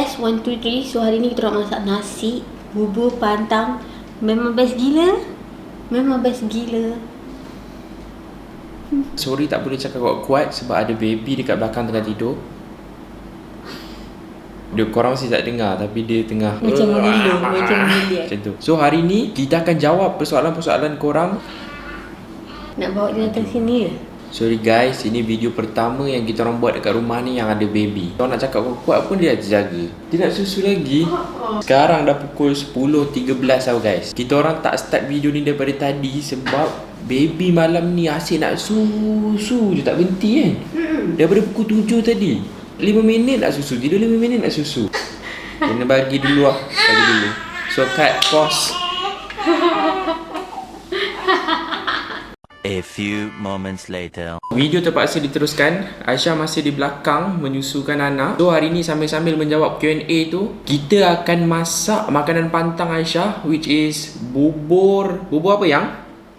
S123. So hari ni kita nak masak nasi, bubur pantang. Memang best gila. Memang best gila. Sorry tak boleh cakap kuat sebab ada baby dekat belakang tengah tidur. Dia korang masih tak dengar tapi dia tengah Macam mengeluh. Macam mengeluh. macam tu. So hari ni kita akan jawab persoalan-persoalan korang. Nak bawa dia datang sini ke? Sorry guys, ini video pertama yang kita orang buat dekat rumah ni yang ada baby. Kalau nak cakap kuat pun dia terjaga. Dia nak susu lagi. Sekarang dah pukul 10.13 tau guys. Kita orang tak start video ni daripada tadi sebab baby malam ni asyik nak susu je tak berhenti kan. Daripada pukul 7 tadi 5 minit nak susu, tidur 5 minit nak susu. Kena bagi dulu lah. Bagi dulu. So cut, pause. A few moments later. Video terpaksa diteruskan. Aisyah masih di belakang menyusukan anak. So hari ni sambil-sambil menjawab Q&A tu, kita akan masak makanan pantang Aisyah, which is bubur. Bubur apa yang?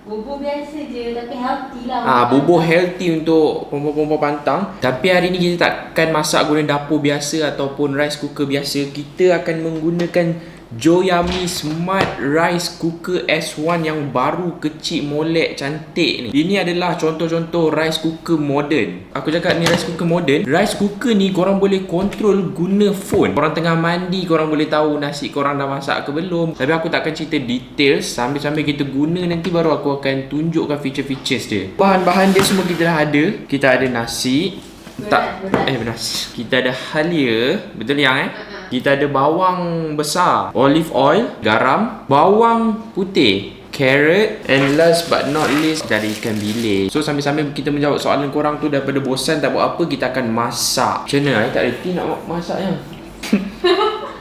Bubur biasa je tapi healthy lah. Bubur healthy untuk perempuan-perempuan pantang. Tapi hari ni kita takkan masak guna dapur biasa ataupun rice cooker biasa. Kita akan menggunakan Joyami Smart Rice Cooker S1 yang baru, kecil, molek, cantik ni. Ini adalah contoh-contoh rice cooker modern. Aku cakap ni rice cooker modern. Rice cooker ni korang boleh control guna phone. Korang tengah mandi, korang boleh tahu nasi korang dah masak ke belum. Tapi aku takkan cerita details. Sambil-sambil kita guna nanti baru aku akan tunjukkan feature-features dia. Bahan-bahan dia semua kita dah ada. Kita ada nasi. Beras. Kita ada halia. Betul yang Kita ada bawang besar, olive oil, garam, bawang putih, carrot, and last but not least dari ikan bilis. So sambil-sambil kita menjawab soalan korang tu, daripada bosan tak buat apa, kita akan masak. Macam mana? I tak reti nak masak yang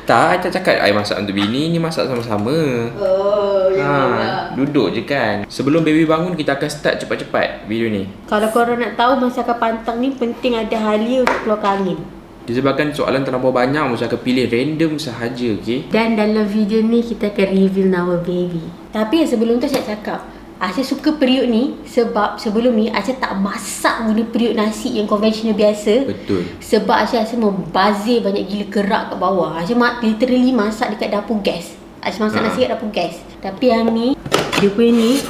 tak, I tak cakap I masak untuk bini, ni masak sama-sama. Duduk je kan. Sebelum baby bangun, kita akan start cepat-cepat video ni. Kalau korang nak tahu masakan pantang ni, penting ada halia untuk keluarkan angin. Disebabkan soalan terlalu banyak, Musa akan pilih random sahaja, okay? Dan dalam video ni kita akan reveal nama baby. Tapi sebelum tu saya cakap, Aisyah suka periuk ni sebab sebelum ni Aisyah tak masak guna periuk nasi yang konvensional biasa. Betul. Sebab Aisyah membazir banyak gila kerak kat bawah. Aisyah literally masak dekat dapur gas. Aisyah masak nasi kat dapur gas. Tapi yang ni, dia punya ni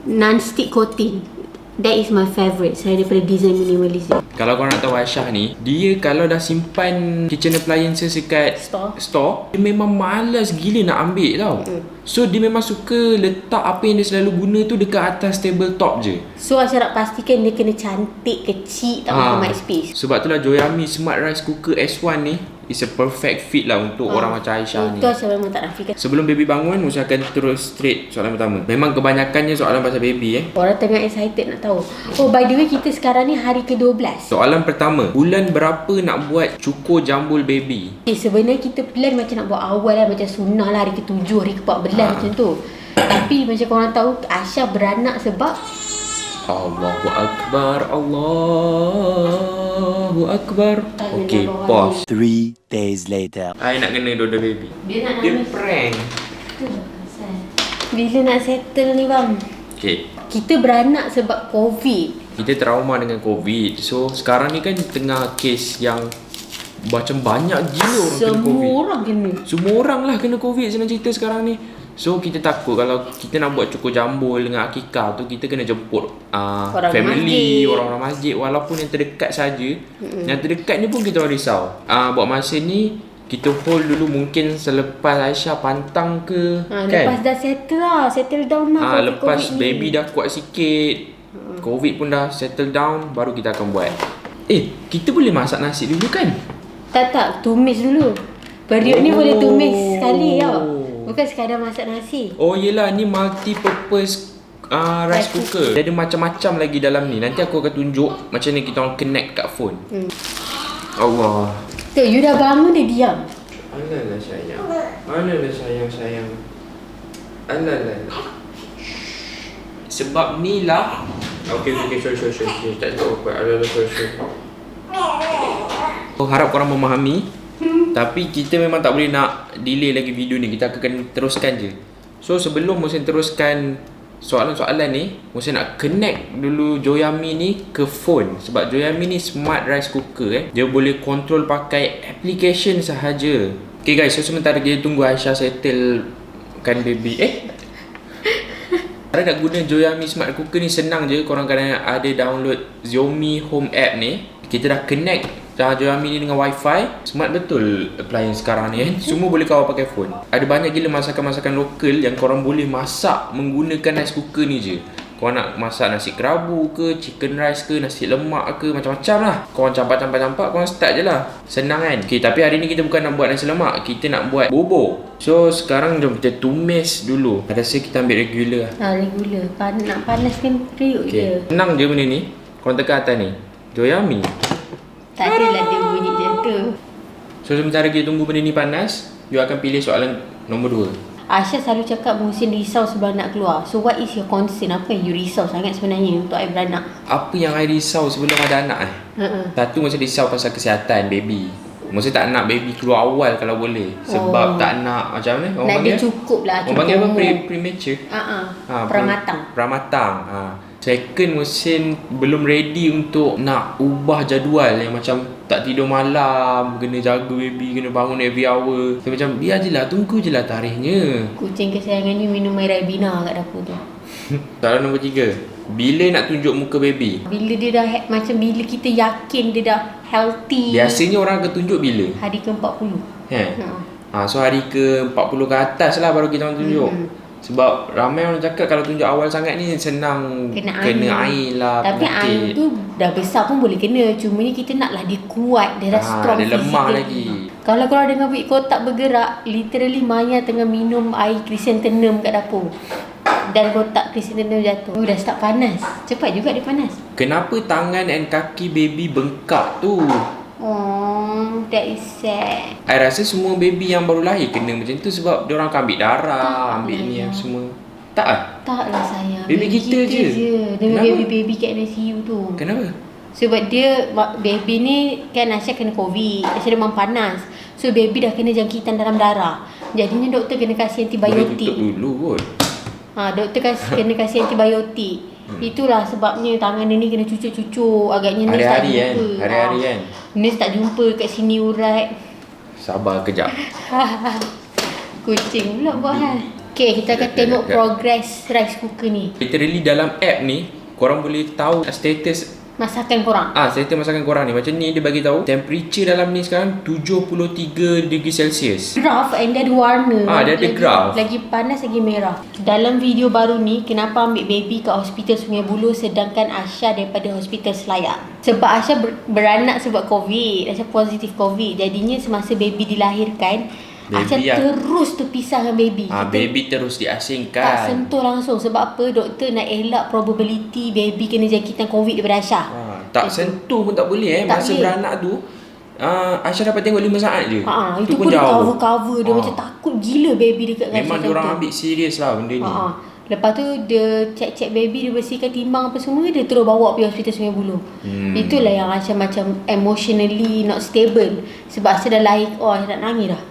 non-stick coating. That is my favourite. Saya daripada design minimalis ni. Kalau korang nak tahu Aisyah ni, dia kalau dah simpan kitchen appliances dekat store, dia memang malas gila nak ambil tau. So dia memang suka letak apa yang dia selalu guna tu dekat atas tabletop je. So Aisyah nak pastikan dia kena cantik, kecil, tak makan banyak space. Sebab itulah Joyami Smart Rice Cooker S1 ni is a perfect fit lah untuk orang macam Aisyah ni. Itu Aisyah memang tak nafikan. Sebelum baby bangun, Musa akan terus straight soalan pertama. Memang kebanyakannya soalan pasal baby Orang tengah excited nak tahu. Oh, by the way, kita sekarang ni hari ke-12. Soalan pertama, bulan berapa nak buat cukur jambul baby? Sebenarnya kita plan macam nak buat awal lah, macam sunnah lah hari ke-7, hari ke-14 macam tu. Tapi macam korang tahu, Aisyah beranak sebab Allahu Akbar, Allahu Akbar. Okay, pause. 3 days later. I nak kena dodo baby. Dia Dia prank. Bila nak settle ni bang? Okay, Kita beranak sebab COVID. kita trauma dengan COVID. So sekarang ni kan tengah kes yang macam banyak gila orang kena COVID. Semua orang kena. Semua orang lah kena COVID senang cerita sekarang ni. So kita takut kalau kita nak buat cukur jambul dengan akikah tu, kita kena jemput family, orang-orang masjid. Walaupun yang terdekat saja. Yang terdekat ni pun kita orang risau. Buat masa ni kita hold dulu, mungkin selepas Aisyah pantang ke kan? Lepas dah settle lah, settle down lah. Lepas COVID baby dah kuat sikit, COVID pun dah settle down, baru kita akan buat. Kita boleh masak nasi dulu kan? Tak, tumis dulu. Periuk ni boleh tumis sekali tau. Bukan sekadar masak nasi. Oh yelah, ni multi purpose rice cooker. Dia ada macam-macam lagi dalam ni. Nanti aku akan tunjuk macam ni kita orang connect kat phone. Allah. Tu, you dah bangun dia diam. Alalah sayang. Alalah sayang. Alalah. Sebab ni lah. Okay, sorry. Tak cakap apa. Alalah, sorry. Harap korang memahami. Tapi kita memang tak boleh nak delay lagi video ni. Kita akan teruskan je. So sebelum Musin teruskan soalan-soalan ni mesti nak connect dulu Joyami ni ke phone. Sebab Joyami ni smart rice cooker dia boleh control pakai application sahaja. Okay guys, so sementara kita tunggu Aisyah settle kan baby. Kalau nak guna Joyami smart cooker ni senang je. Korang kena ada download Xiaomi Home app ni. Kita dah connect Joyami ni dengan wifi. Smart betul appliance sekarang ni Semua boleh kau pakai phone. Ada banyak gila masakan-masakan lokal yang korang boleh masak menggunakan rice cooker ni je. Korang nak masak nasi kerabu ke, chicken rice ke, nasi lemak ke, macam-macam lah. Korang campak-campak, korang start je lah. Senang kan? Okay, tapi hari ni kita bukan nak buat nasi lemak, kita nak buat bubur. So sekarang jom kita tumis dulu. Rasa kita ambil regular lah. Regular. Nak panaskan periuk je. Senang je benda ni. Korang tekan atas ni Joyami. Tak adalah dia bunyi macam tu. So sementara kita tunggu benda ni panas, you akan pilih soalan nombor 2. Aisyah selalu cakap Muhsin risau sebelum nak keluar. So what is your concern? Apa yang you risau sangat sebenarnya untuk I beranak? Apa yang I risau sebelum ada anak Satu mesti risau pasal kesihatan baby. Mesti tak nak baby keluar awal kalau boleh. Sebab tak nak macam mana orang nak panggil? dia cukup lah. Orang panggil apa? Premature. Pramatang. Pramatang. Second, Muhsin belum ready untuk nak ubah jadual yang macam tak tidur malam, kena jaga baby, kena bangun every hour. So macam biar je lah, tunggu je lah tarikhnya. Kucing kesayangannya minum air Ribena kat dapur tu. Soalan nombor 3. Bila nak tunjuk muka baby? Bila dia dah macam bila kita yakin dia dah healthy. Biasanya orang akan tunjuk bila? Hari ke-40. So hari ke-40 ke atas lah baru kita orang tunjuk. Sebab ramai orang cakap kalau tunjuk awal sangat ni senang kena air lah. Tapi air tu dah besar pun boleh kena. Cuma ni kita naklah dia kuat, dia dah strong. Dia lemah lagi. Kalau korang dengar bunyi kotak bergerak, literally Maya tengah minum air krisantemum kat dapur. Dan kotak krisantemum jatuh. Dah start panas. Cepat juga dia panas. Kenapa tangan dan kaki baby bengkak tu? Oh, that is sad. I rasa semua baby yang baru lahir kena macam tu sebab diorang akan ambil darah, ambil ni semua. Tak lah? Tak lah sayang. Baby kita je. Dengan baby-baby kat ICU tu. Kenapa? Sebab dia, baby ni kan Aisyah kena COVID. Aisyah demam panas. So baby dah kena jangkitan dalam darah. Jadinya doktor kena kasih antibiotik. Boleh tutup dulu kot. Doktor kena kasih antibiotik. Itulah sebabnya tangan dia ni kena cucuk-cucuk. Agaknya nurse tak jumpa. Hari-hari kan. Nurse tak jumpa kat sini urat. Sabar kejap. Kucing pula buat hal. Okay, kita akan tengok progress rice cooker ni. Literally dalam app ni korang boleh tahu status masakan korang. status masakan korang ni. Macam ni dia bagi tahu temperature dalam ni sekarang 73 degree Celsius. Graph and dia ada warna. Dia ada graph. Lagi panas lagi merah. Dalam video baru ni, kenapa ambil baby kat hospital Sungai Buloh sedangkan Aisyah daripada hospital Selayar? Sebab Aisyah beranak sebab COVID. Aisyah positif COVID. Jadinya semasa baby dilahirkan, Aisyah terus terpisah dengan baby. Baby terus diasingkan. Tak sentuh langsung. Sebab apa? Doktor nak elak probability baby kena jangkitan COVID daripada Aisyah. Tak sentuh pun tak boleh masa beranak tu. Aisyah dapat tengok 5 saat je. Itu pun jauh. Cover dia macam takut gila baby dekat dengan Aisyah. Memang diorang ambil serius lah benda ni. Lepas tu dia check baby, dia bersihkan timbang apa semua, dia terus bawa pergi hospital Sungai Buloh. Itulah yang Aisyah macam emotionally not stable. Sebab Aisyah dah lahir, Aisyah nak nangis dah.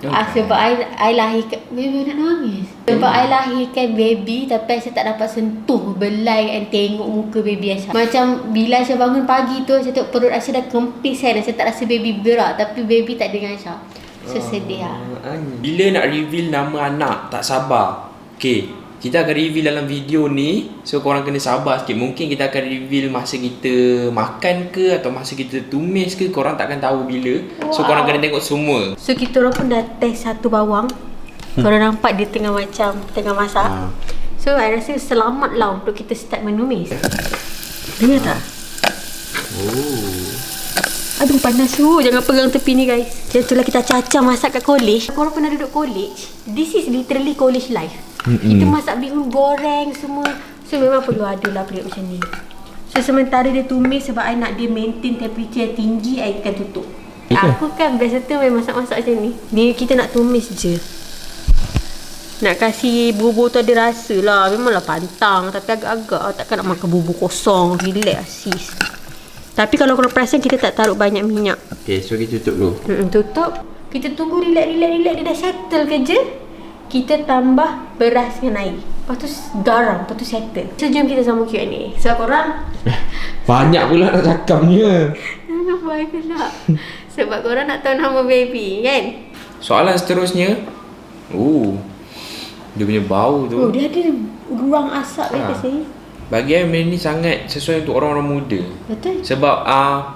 Sebab I lahirkan baby, nak nangis. Sebab I lahirkan baby tapi Aisyah tak dapat sentuh belai dan tengok muka baby Aisyah. Macam bila Aisyah bangun pagi tu, Aisyah tengok perut Aisyah dah kempis kan. Aisyah tak rasa baby berak, tapi baby tak dengan Aisyah. So sedih lah. Bila nak reveal nama anak, tak sabar. Okay, kita akan reveal dalam video ni. So korang kena sabar sikit. Mungkin kita akan reveal masa kita makan ke, atau masa kita tumis ke. Korang takkan tahu bila. So korang kena tengok semua. So kita orang pun dah test satu bawang. Korang nampak dia tengah masak. So I rasa selamat lah untuk kita start menumis. Dengar tak? Aduh panas tu. Jangan pegang tepi ni guys. Macam itulah kita cacah masak kat college. Korang pernah duduk college? This is literally college life. Kita masak bihun goreng semua. So memang perlu ada lah periuk macam ni. So sementara dia tumis, sebab I nak dia maintain temperature yang tinggi, I akan tutup. Aku kan biasa tu main masak-masak macam ni. Ni kita nak tumis je. Nak kasih bubur tu ada rasa lah. Memanglah pantang, tapi agak-agak takkan nak makan bubur kosong. Relax sis. Tapi kalau korang perasan, kita tak taruh banyak minyak. Okay, so kita tutup dulu. Tutup. Kita tunggu relax. Dia dah settle kerja. Kita tambah beras dengan air. Lepas tu garam, lepas tu settle. So jom kita sama Q&A. Sebab korang Banyak pula nak cakapnya. jangan baik pula. Sebab korang nak tahu nama baby kan. Soalan seterusnya. Dia punya bau tu. Oh, dia ada ruang asap Ha. kat sini. Bagi I ni sangat sesuai untuk orang-orang muda. Betul. Sebab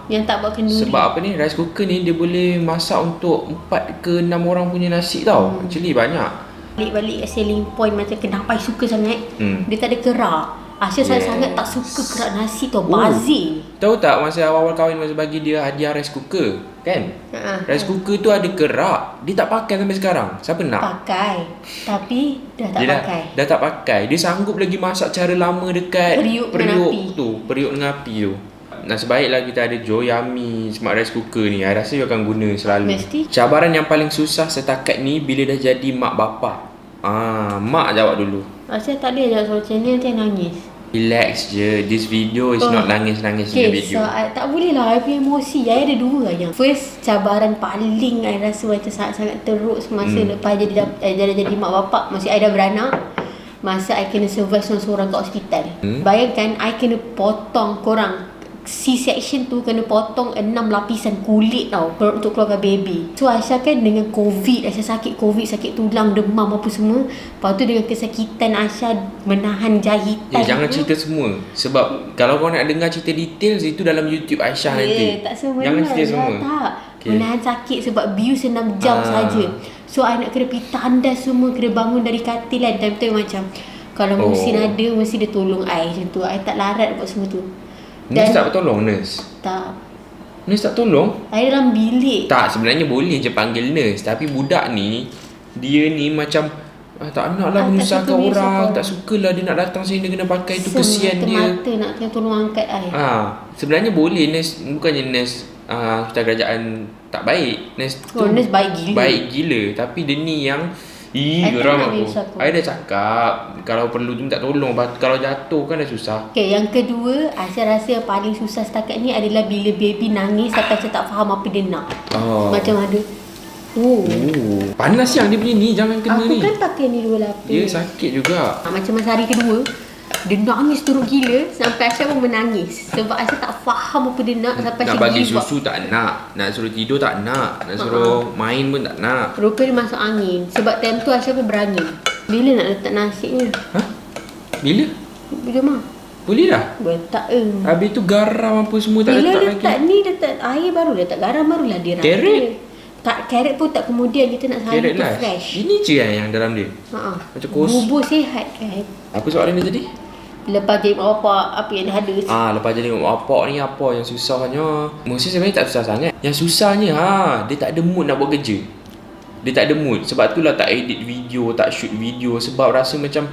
Yang tak buat kenduri. sebab apa ni, rice cooker ni dia boleh masak untuk 4 ke 6 orang punya nasi tau. Actually banyak. Balik-balik selling point macam kenapa I suka sangat. Hmm. Dia tak ada kerak. Asya Yes. sangat tak suka kerak nasi tau. Bazir. Tahu tak masa awal-awal kahwin, masa bagi dia hadiah rice cooker kan? Rice cooker tu ada kerak. Dia tak pakai sampai sekarang. Siapa nak? Pakai. Tapi dah tak Dia pakai. dah tak pakai. Dia sanggup lagi masak cara lama dekat Periuk dengan api. periuk dengan api tu. Nasib baiklah kita ada Joyami Smart Rice Cooker ni. I rasa you akan guna selalu. Mesti. Cabaran yang paling susah setakat ni bila dah jadi mak bapa. Mak jawab dulu. Asya tak boleh jawab soal macam ni, nanti I nangis. Relax je. This video is not nangis-nangis punya Okay, video. so tak boleh lah. I punya emosi. I ada dua yang. First, cabaran paling I rasa macam sangat-sangat teruk semasa lepas jadi mak bapak. Masa I dah beranak. Masa I kena survive seorang-seorang kat hospital. Bayangkan I kena potong korang. C-section tu kena potong 6 lapisan kulit tau untuk keluarkan baby. So Aisyah kan dengan COVID, Aisyah sakit COVID, sakit tulang, demam apa semua. Lepas tu dengan kesakitan Aisyah menahan jahitan. Jangan tu. cerita semua. Sebab kalau kau nak dengar cerita details, itu dalam YouTube Aisyah nanti. Tak semua. Jangan cerita semua. Tak. Okay. Menahan sakit sebab bius 6 jam saja. So I nak kena pergi tandas semua, kena bangun dari katil kan. Time tu macam kalau mesin ada, mesti dia tolong I macam tu. I tak larat buat semua tu. Nurse tak bertolong, nurse? Tak. Nurse tak tolong? I dalam bilik. Tak, sebenarnya boleh je panggil nurse. Tapi budak ni, dia ni macam tak nak lah tak menyusahkan suka orang. menyusahkan. Tak sukalah dia nak datang sini, dia kena pakai tu. Kesian dia. Semata-mata nak kena tolong angkat I. Sebenarnya boleh nurse. Bukannya nurse hospital kerajaan tak baik. Nurse tu Nurse baik gila. Baik gila. Tapi dia ni yang I tak geram nak aku. menyusahkan. I dah cakap kalau perlu tu minta tolong. Kalau jatuh kan dah susah. Okay, yang kedua, Aisyah rasa yang paling susah setakat ni adalah bila baby nangis sampai Aisyah tak faham apa dia nak. Macam ada. Panas yang dia punya ni. Jangan kena Aku ni. kan pakai ni 2 lapis. Dia sakit juga. Macam masa hari kedua, dia nangis teruk gila sampai Aisyah pun menangis. Sebab Aisyah tak faham apa dia nak sampai Nak Aisyah bagi give up. susu tak nak. Nak suruh tidur tak nak. Nak suruh main pun tak nak. Rupanya dia masuk angin. Sebab time tu Aisyah pun berangin. Bila nak letak nasi ni? Bila? Jom lah. Boleh dah? Letak Habis tu garam apa semua tak bila letak letak lagi. ni, letak air baru, letak garam barulah dia rata. Carrot? Tak, carrot pun tak kemudian kita nak Carrot salin tu lah. fresh. Ini je yang dalam dia. Macam kos. Bubur sihat kan. Apa soalan dia tadi? Lepas jadi mak bapak, apa yang dia ada. Lepas jadi mak bapak ni apa yang susahnya? Mesti sebenarnya tak susah sangat. Yang susahnya dia tak ada mood nak buat kerja. Dia tak ada mood. Sebab itulah tak edit video, tak shoot video. Sebab rasa macam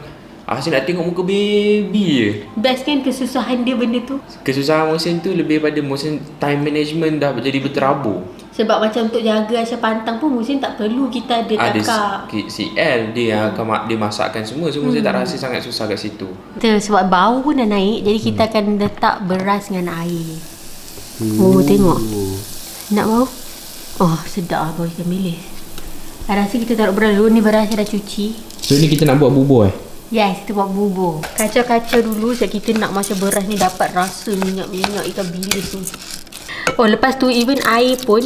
asyik nak tengok muka baby je. Best kan kesusahan dia benda tu. Kesusahan Mohsin tu lebih pada Mohsin time management dah jadi berterabur. Sebab macam untuk jaga Aisyah pantang pun mungkin tak perlu kita ada kakak. Ada CL dia akan dia masakkan semua. So Mohsin tak rasa sangat susah kat situ. Betul, sebab bau pun dah naik. Jadi kita akan letak beras dengan air. Tengok. Nak bau? Sedap lah bau ikan bilis. I rasa kita taruh beras dulu. Ni beras dah cuci. So ni kita nak buat bubur Yes, kita buat bubur. Kacau-kacau dulu sebab kita nak macam beras ni dapat rasa minyak-minyak ikan bilis ni. Lepas tu even air pun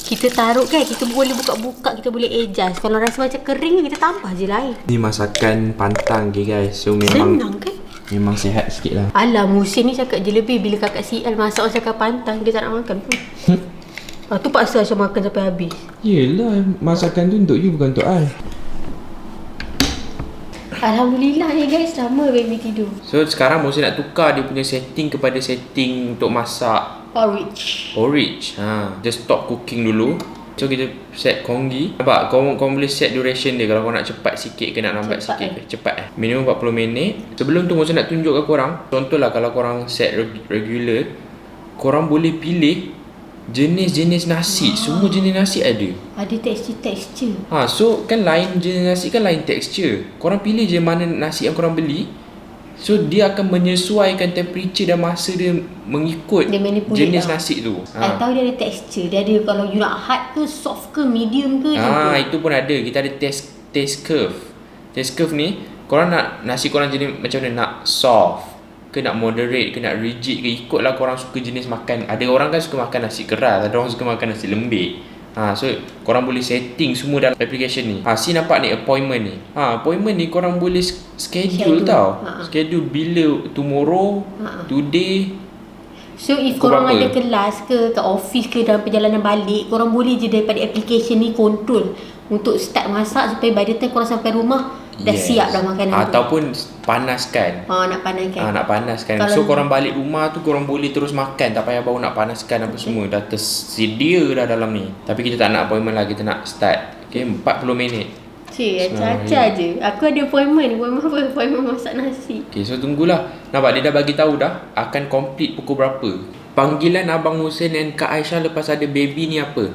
kita taruh kan, kita boleh buka-buka, kita boleh adjust. Kalau rasa macam kering kita tambah je lah air. Ni masakan pantang ke guys. So Senang kan? memang sihat sikit lah. Alah, musim ni cakap je lebih. Bila kakak CL masak masakan pantang, dia tak nak makan pun. Tu paksa Aisyah makan sampai habis. Yelah, masakan tu untuk you bukan untuk I. Alhamdulillah ni guys, lama baby tidur. So sekarang Mohsin nak tukar dia punya setting kepada setting untuk masak porridge. Just stop cooking dulu. So kita set congee. Nampak? Kau boleh set duration dia. Kalau kau nak cepat sikit ke nak lambat sikit ke. Cepat minimum 40 minit. Sebelum tu Mohsin nak tunjuk ke korang. Contohlah kalau korang set regular, korang boleh pilih jenis-jenis nasi. Semua jenis nasi ada. Ada tekstur-tekstur. So kan lain jenis nasi kan lain tekstur. Korang pilih je mana nasi yang korang beli. So dia akan menyesuaikan temperature dan masa dia mengikut Dia manipulate jenis lah. nasi tu. I tahu dia ada tekstur. Dia ada kalau you nak hard ke, soft ke, medium ke. Itu pun ada. Kita ada taste curve. Taste curve ni Korang nak nasi korang jenis macam mana? Nak soft ke nak moderate ke nak rigid ke? Ikutlah korang suka jenis makan. Ada orang kan suka makan nasi keras, ada orang suka makan nasi lembik. So korang boleh setting semua dalam application ni. Si nampak ni appointment ni. Appointment ni korang boleh schedule tau. Schedule bila tomorrow, today. So if Pukul korang berapa? ada kelas ke kat office ke dalam perjalanan balik, korang boleh je daripada application ni control untuk start masak supaya by the time korang sampai rumah dah siap dah makanan tu. Ataupun panaskan. Nak panaskan. Nak panaskan. Kalau So korang balik rumah tu korang boleh terus makan, tak payah baru nak panaskan apa semua. Dah tersedia dah dalam ni. Tapi kita tak nak appointment lah, kita nak start. 40 minit. Cik, acah je. Aku ada appointment apa? Appointment masak nasi. So tunggulah. Nampak dia dah bagi tahu dah akan complete pukul berapa. Panggilan Abang Hussein dan Kak Aisyah lepas ada baby ni apa?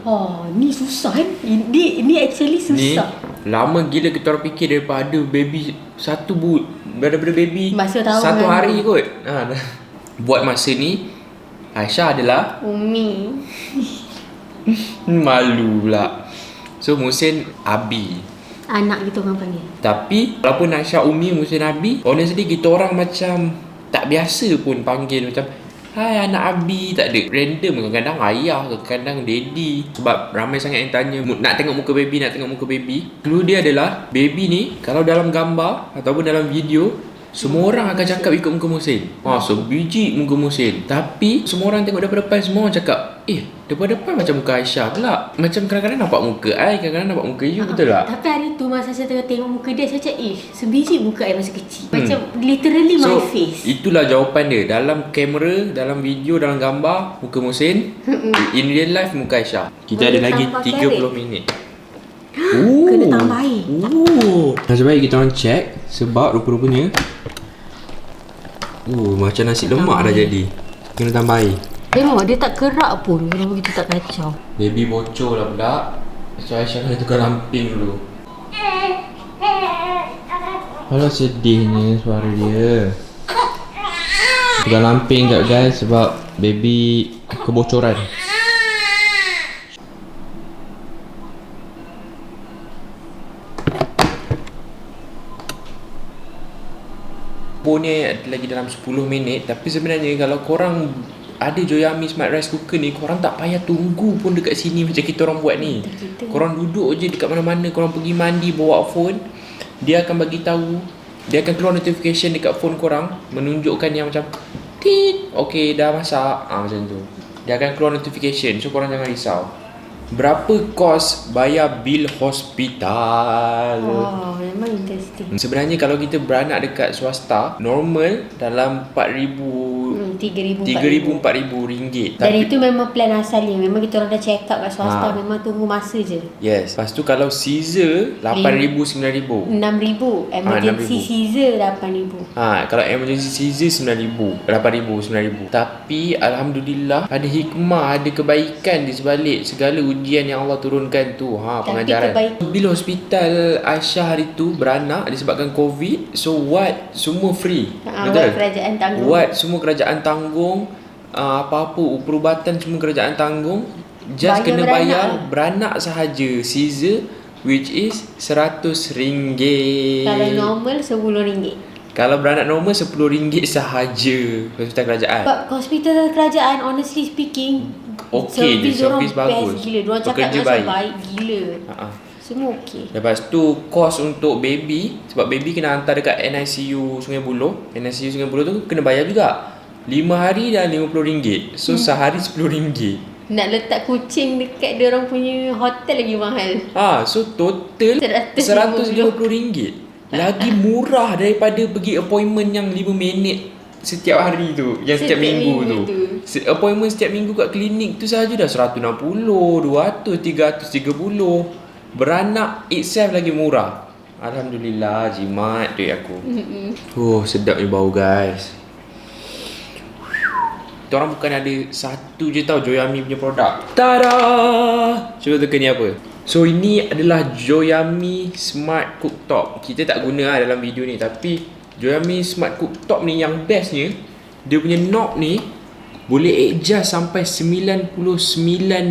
Ni susah kan? Ini actually Ni susah. lama gila kita orang fikir daripada baby daripada baby Masa tahun 1 kan? hari kot. Buat masa ni Aisyah adalah Umi. malu pula. So Hussein Abi. Anak gitu orang panggil. Tapi walaupun Aisyah Umi, Hussein Abi, honestly kita orang macam tak biasa pun panggil macam hai anak Abi, tak ada. Random, kadang-kadang ayah ke, kadang daddy. Sebab ramai sangat yang tanya nak tengok muka baby. Clue dia adalah baby ni kalau dalam gambar ataupun dalam video, semua orang akan cakap ikut muka Muhsin. Sebiji muka Muhsin. Tapi semua orang tengok daripada depan, semua orang cakap daripada depan macam muka Aisyah pula. Macam kadang-kadang nampak muka I, kadang-kadang nampak muka you, betul tak? Tapi hari tu masa saya tengah tengok muka dia, saya cakap sebiji muka I masa kecil. Macam literally my face. Itulah jawapan dia. Dalam kamera, dalam video, dalam gambar muka Muhsin. In real life muka Aisyah. Kita Boleh ada lagi tambah 30 carrot. minit. Kena tambah air. Nasib baik kita orang check. Sebab rupa-rupanya macam nasi lemak dah jadi. Kena tambah air. Tengok dia tak kerak pun kalau begitu tak kacau. Baby bocor lah pula. So Aisyah kena tukar lamping dulu. Alah sedihnya suara dia. Tukar lamping kat guys sebab baby kebocoran. Ni lagi dalam 10 minit. Tapi sebenarnya kalau korang ada Joyami Smart Rice Cooker ni, korang tak payah tunggu pun dekat sini macam kita orang buat ni. Korang duduk je dekat mana-mana, korang pergi mandi bawa phone, dia akan bagi tahu, dia akan keluar notification dekat phone korang menunjukkan yang macam tit, okey dah masak, macam tu. Dia akan keluar notification. So korang jangan risau. Berapa kos bayar bil hospital? Memang interesting. Sebenarnya kalau kita beranak dekat swasta, normal dalam 3,000 4,000 ringgit. Dan itu memang plan asalnya. Memang kita orang dah check up kat swasta, memang tunggu masa je. Yes. Lepas tu kalau Caesar 8,000 9,000. 6,000. Emergency 6,000. Caesar 8,000. Kalau emergency Caesar 9,000, 8,000, 9,000. Tapi alhamdulillah ada hikmah, ada kebaikan di sebalik segala ujian yang Allah turunkan tu. Pengajaran. Bil hospital Aisyah hari tu beranak disebabkan COVID. So what? Semua free. Betul? Kerajaan tanggung. What? Semua kerajaan tanggung. Apa-apa perubatan semua kerajaan tanggung. Just kena bayar beranak sahaja Caesar, which is RM100. Kalau normal RM10. Kalau beranak normal RM10 sahaja hospital kerajaan. Sebab hospital kerajaan honestly speaking, okey je, servis bagus. Best gila. Diorang cakap Pekerja macam baik gila. Semua okey. Lepas tu kos untuk baby, sebab baby kena hantar dekat NICU Sungai Buloh. NICU Sungai Buloh tu kena bayar juga. 5 hari dah RM50. So sehari RM10. Nak letak kucing dekat diorang punya hotel lagi mahal. So total RM150. Lagi murah daripada pergi appointment yang 5 minit setiap hari tu, yang setiap minggu tu. Appointment setiap minggu kat klinik tu saja dah 160, 200, 330. Beranak itself lagi murah. Alhamdulillah, jimat duit aku. Sedap ni bau guys. Kita orang bukan ada satu je tau Joyami punya produk. Tada! Cuba teka ni apa? So ini adalah Joyami Smart Cooktop. Kita tak guna dalam video ni, tapi Joyami Smart Cooktop ni yang bestnya, dia punya knob ni boleh adjust sampai 99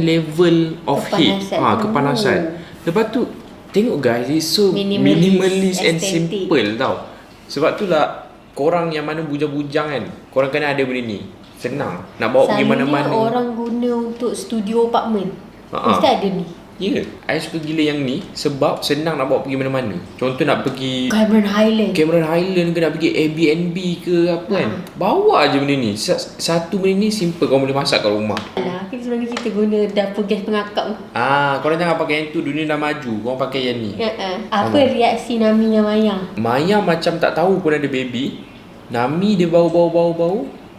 level of heat. Kepanasan. Lepas tu tengok guys, it's so minimalist and simple tau. Sebab tu lah korang yang mana bujang-bujang kan, korang kena ada benda ni. Senang nak bawa pergi mana-mana. Selalunya orang guna untuk studio apartment. Mesti ada ni. Ya, I suka gila yang ni sebab senang nak bawa pergi mana-mana. Contoh nak pergi Cameron Highland ke nak pergi Airbnb ke apa kan. Bawa je benda ni. Satu benda ni simple, kau boleh masak kat rumah. Alah, sebenarnya kita guna dapur gas pengakap tu. Korang jangan pakai yang tu, dunia dah maju. Korang pakai yang ni. Apa reaksi Nami dengan Maya? Maya macam tak tahu pun ada baby. Nami dia bau.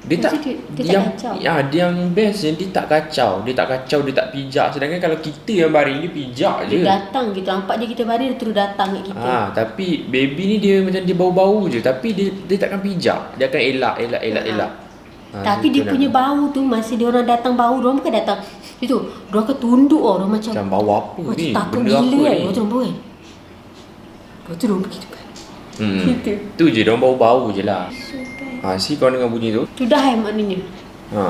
Dia tak kacau. Dia yang best yang dia tak kacau. Dia tak pijak. Sedangkan kalau kita yang baring dia pijak je. Dia datang kita nampak je kita baring dia terus datang kat kita. Tapi baby ni dia macam dia bau-bau je, tapi dia takkan pijak. Dia akan elak. Tapi dia punya bau tu masa dia orang datang bau, diorang bukan datang itu. Diorang akan tunduk orang macam bau apa ni? Takut Benda gila apa kan. ni? Macam bau kan. Lepas tu diorang pergi depan. Gitu. Tu je, diorang bau-bau je lah. Si kau dengar bunyi tu? Tu dah maknanya.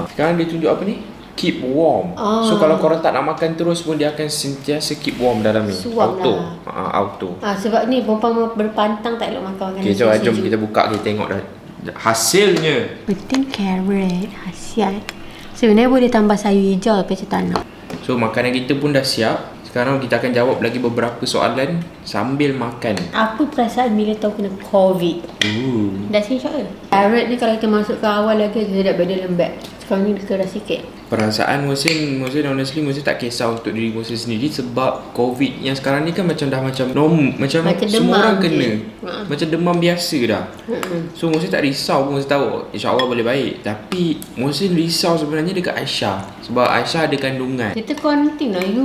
Sekarang dia tunjuk apa ni? Keep warm. So kalau korang tak nak makan terus pun dia akan sentiasa keep warm dalam ni. Suam Auto. lah. Auto. Sebab ni perempuan berpantang tak elok makan makanan. Okay, jom kita buka, kita tengok dah hasilnya. Penting carrot, hasiat. Sebenarnya boleh tambah sayur hijau tapi saya tak nak. So makanan kita pun dah siap. Sekarang kita akan jawab lagi beberapa soalan sambil makan. Apa perasaan bila tahu kena COVID? Dah screenshot ke? Carrot ni kalau kita masuk ke awal lagi dia dah beda lembab. Sekarang ni dia keras sikit. Perasaan Muhsin honestly Muhsin tak kisah untuk diri Muhsin sendiri sebab COVID yang sekarang ni kan macam dah macam macam semua orang kena. Macam demam biasa dah. So Muhsin tak risau pun, Muhsin tahu insya-Allah boleh baik. Tapi Muhsin risau sebenarnya dekat Aisyah sebab Aisyah ada kandungan. Kita quarantine lah, you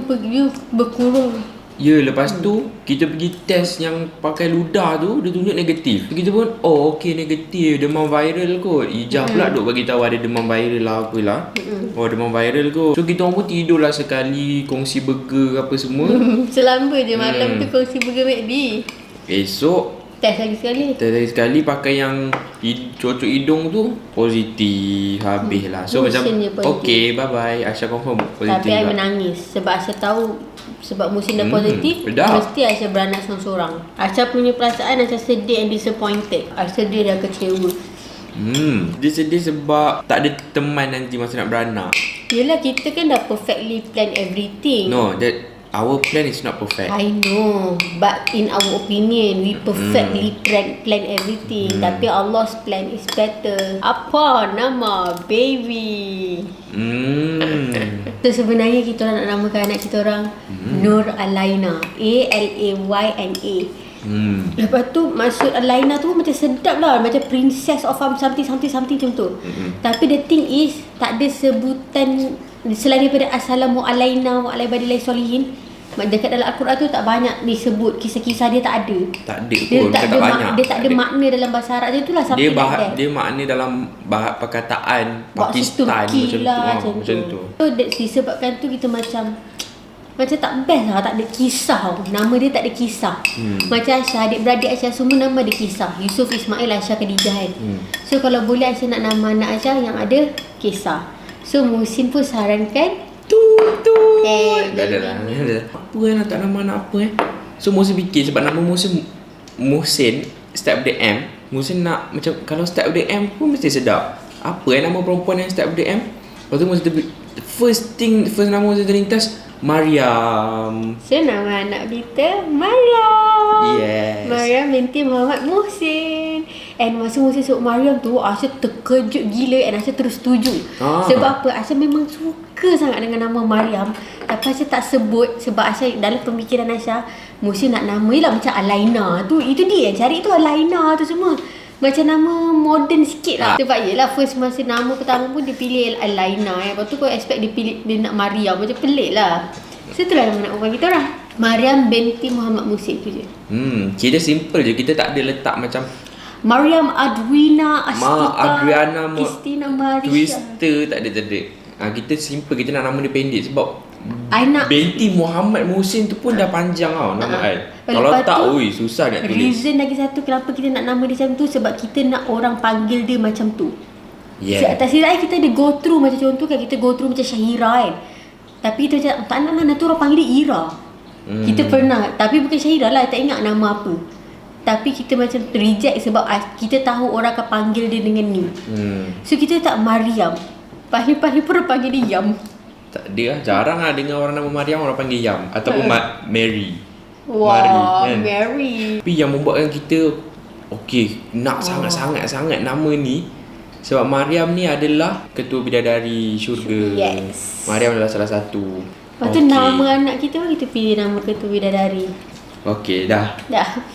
berkurung. Ya, lepas tu kita pergi test yang pakai ludah tu, dia tunjuk negatif. Kita pun okey negatif, demam viral kot. Ijah pula duk bagi tahu ada demam viral lah apalah. Demam viral kot. So kita orang pun tidur lah sekali, kongsi burger apa semua. Selamba je malam tu kongsi burger McD. Esok Test lagi sekali pakai yang cocok hidung tu positif habis lah. So macam okay bye bye, Aisyah confirm positif. Tapi I menangis sebab Aisyah tahu sebab Muhsin dah positif. Mesti Aisyah beranak seorang-seorang. Aisyah punya perasaan Aisyah sedih and disappointed. Aisyah sedih dan kecewa. Dia sedih sebab tak ada teman nanti masa nak beranak. Yelah kita kan dah perfectly plan everything. No, our plan is not perfect. I know, but in our opinion, we perfectly plan everything. Tapi Allah's plan is better. Apa nama baby? So sebenarnya kita orang nak namakan anak kita orang Nur Alaina, Alayna. Lepas tu maksud Alaina tu macam sedap lah, macam princess of something macam tu. Tapi the thing is tak ada sebutan selain daripada Assalamualaikum warahmatullahi wabarakatuh. Dekat dalam Al-Quran tu tak banyak disebut kisah-kisah dia, tak ada. Tak ada pun, tak banyak. Dia tak ada makna dalam bahasa Arab je, itulah sampai dia makna dalam perkataan Pakistan macam tu. So disebabkan tu kita macam tak best lah, tak ada kisah. Nama dia tak ada kisah. Macam Aisyah, adik-beradik Aisyah semua nama ada kisah. Yusuf, Ismail, Aisyah, Khadijah kan. So kalau boleh Aisyah nak nama anak Aisyah yang ada kisah. So Muhsin pun sarankan dah. Apa nak tak nama anak apa So Muhsin fikir sebab nama Muhsin start with the M. Muhsin nak macam kalau start with the M pun mesti sedap. Apa nama perempuan yang start with the M? Lepas tu Muhsin first nama Muhsin terlintas Maryam. So nama anak kita Maryam. Yes. Maryam binti Muhammad Muhsin. And masa Muhsin sebut Maryam tu Aisyah terkejut gila and Aisyah terus setuju. Sebab apa? Aisyah memang suka sangat dengan nama Maryam. Tapi Aisyah tak sebut sebab Aisyah dalam pemikiran Aisyah Muhsin nak nama lah macam Alaina tu. Itu dia yang cari tu, Alaina tu semua. Macam nama modern sikit lah. Sebab yelah first masa nama pertama pun dia pilih Alaina. Lepas tu kau expect dia nak Maryam. Macam pelik lah. So itulah nama nak ubah kita orang. Maryam binti Muhammad Muhsin tu je. Kira simple je. Kita tak ada letak macam Maryam Adriana Istina Marisha. Twister tak ada. Kita simple, kita nak nama dia pendek sebab nak binti Muhammad Muhsin tu pun dah panjang tau nama I. Kalau tak susah nak tulis. Reason lagi satu kenapa kita nak nama dia macam tu, sebab kita nak orang panggil dia macam tu. Tak silap kita ada go through macam contoh kan, kita go through macam Syahira kan. Tapi kita macam tak nak tu orang panggil dia Ira. Kita pernah, tapi bukan Syahira lah, tak ingat nama apa. Tapi kita macam reject sebab kita tahu orang akan panggil dia dengan ni. So kita tak Mariam. Paling-paling pun orang panggil dia Yam. Tak ada lah. Jarang lah dengar orang nama Mariam orang panggil Yam. Ataupun Mary. Wah, kan? Mary. Tapi yang membuatkan kita nak sangat-sangat nama ni sebab Mariam ni adalah ketua bidadari syurga. Yes. Mariam adalah salah satu. Lepas tu nama anak kita pun kita pilih nama ketua bidadari. Okey, dah.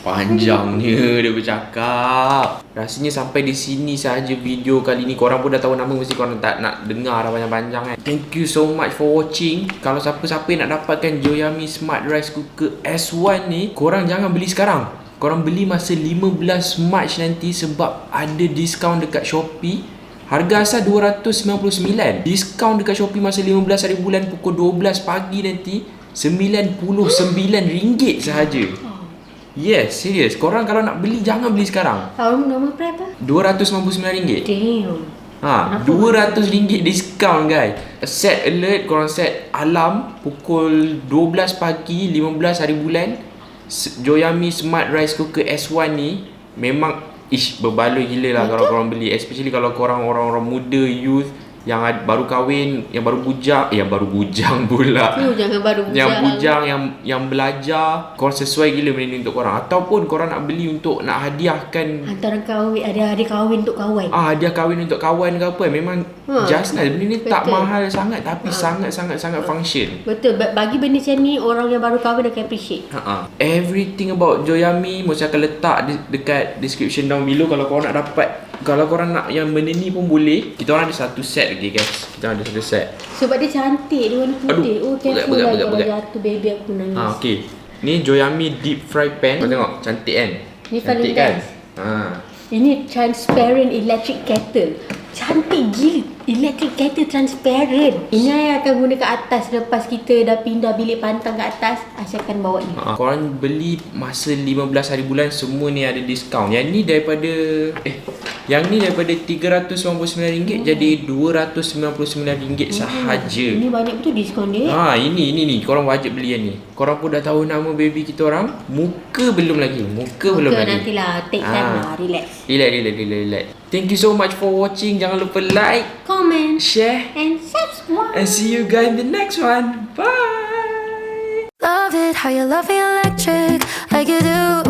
Panjangnya dia bercakap. Rasanya sampai di sini sahaja video kali ni. Korang pun dah tahu nama, mesti korang tak nak dengar dah panjang-panjang kan. Thank you so much for watching. Kalau siapa-siapa yang nak dapatkan Joyami Smart Rice Cooker S1 ni, korang jangan beli sekarang. Korang beli masa 15 Mac nanti sebab ada diskaun dekat Shopee. Harga asal RM299. Diskaun dekat Shopee masa 15 hari bulan pukul 12 pagi nanti RM99 sahaja. Yes, serius. Korang kalau nak beli, jangan beli sekarang. Nama berapa? RM299. Damn. RM200 diskaun guys. Set alert, korang set alarm pukul 12 pagi 15 hari bulan. Joyami Smart Rice Cooker S1 ni memang berbaloi gila lah kalau korang beli. Especially kalau korang orang-orang muda, youth yang baru kahwin, yang baru bujang pula. Jangan baru bujang. Yang bujang, yang belajar, korang sesuai gila benda ni untuk korang. Ataupun korang nak beli untuk nak hadiahkan, hantaran kahwin, ada hadiah kahwin untuk kawan. hadiah kahwin untuk kawan ke apa. Memang just nice. Benda ni tak mahal sangat tapi sangat-sangat function. Betul. Bagi benda macam ni, orang yang baru kahwin akan appreciate. Everything about Joyami Musa akan letak dekat description down below. Kalau korang nak dapat, kalau korang nak yang benda ni pun boleh. Kita orang ada satu set lagi guys. Kita ada satu set. Sebab dia cantik, dia warna putih. Careful lah kalau begat. jatuh, baby aku nangis. Okay. Ni Joyami deep fry pan. Kau tengok, cantik kan? Ni Cantik paling kan? best. Ini transparent electric kettle. Cantik gila. Electric kettle transparent. Ini yang akan guna kat atas lepas kita dah pindah bilik pantang kat atas. Aisyah akan bawa ni. Korang beli masa 15 hari bulan, semua ni ada diskaun. Yang ni daripada RM399 jadi RM299 sahaja. Ini banyak betul diskaun dia. Ini korang wajib beli yang ni. Korang pun dah tahu nama baby kita orang. Muka belum lagi. Nantilah. Take time lah. Relax. Relax. Thank you so much for watching. Jangan lupa like, Comment, share, and subscribe. and see you guys in the next one. Bye. Love it how you love me electric, like you do.